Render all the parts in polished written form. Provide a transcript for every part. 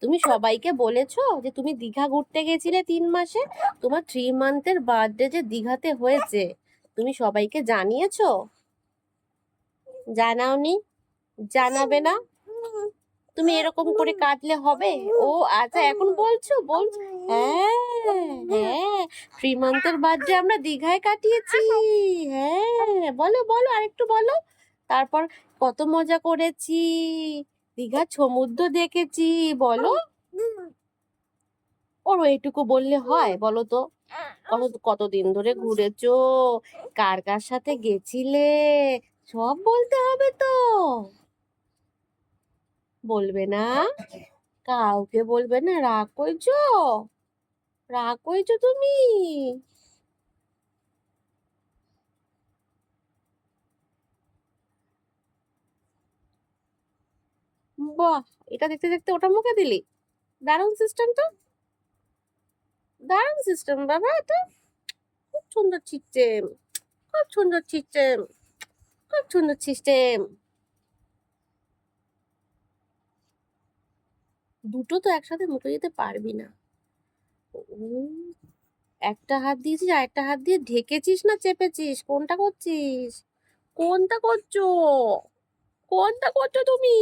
তুমি সবাইকে বলেছো যে তুমি দীঘা ঘুরতে গেছিলে 3 মাসে? তোমার 3 মান্থের বার্থডে যে দীঘাতে হয়েছে, তুমি সবাইকে জানিয়েছো? জানাওনি? জানাবে না? তুমি এরকম করে কাঁদলে হবে? ও আচ্ছা, এখন বলছো। হ্যাঁ, হ্যাঁ, 3 মান্থের বার্থডে আমরা দীঘায় কাটিয়েছি। হ্যাঁ, বলো বলো, আরেকটু বলো। তারপর কত মজা করেছি, দীঘার সমুদ্র দেখেছি, বলো। ওর এইটুকু বললে হয়? বলো তো, কতদিন ধরে ঘুরেছো, কার কার সাথে গেছিলে, সব বলতে হবে তো। বলবে না? কাউকে বলবে না? রাগ করছো? রাগ করছো তুমি? বাহ, এটা দেখতে দেখতে ওটা মুখে দিলি? দারুণ সিস্টেম তো, দারুণ সিস্টেম বাবা, এটা খুব সুন্দর সিস্টেম, খুব সুন্দর সিস্টেম, খুব সুন্দর সিস্টেম। দুটো তো একসাথে মুখে দিতে পারবি না। উম, একটা হাত দিয়েছিস আর একটা হাত দিয়ে ঢেকেছিস না চেপেছিস? কোনটা করছিস? কোনটা করছো? কোনটা করছো তুমি?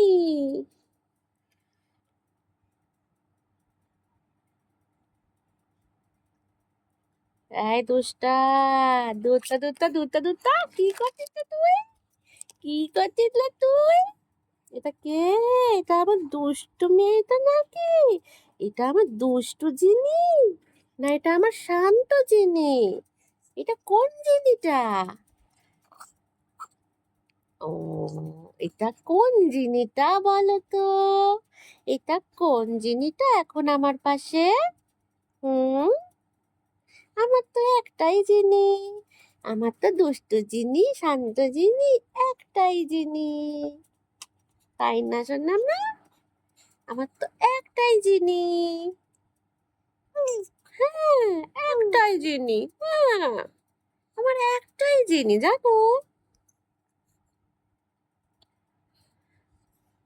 এই দুষ্টা, দুটা কি করছিস রে তুই? কি করছিস রে তুই? এটা কে? এটা আমার দুষ্টু মেয়েটা নাকি? এটা আমার দুষ্টু জিনি, না এটা আমার শান্ত জিনি? এটা কোন জিনিটা? ও, এটা কোন জিনিটা বলো তো? এটা কোন জিনিটা এখন আমার পাশে? হুম, আমার তো একটাই জিনি, আমার তো দুষ্টু জিনি, শান্ত জিনি, একটাই জিনি, তাই না শোনা না? আমার তো একটাই জিনি। হ্যাঁ, একটাই জিনি। হ্যাঁ, আমার একটাই জিনি, জানো।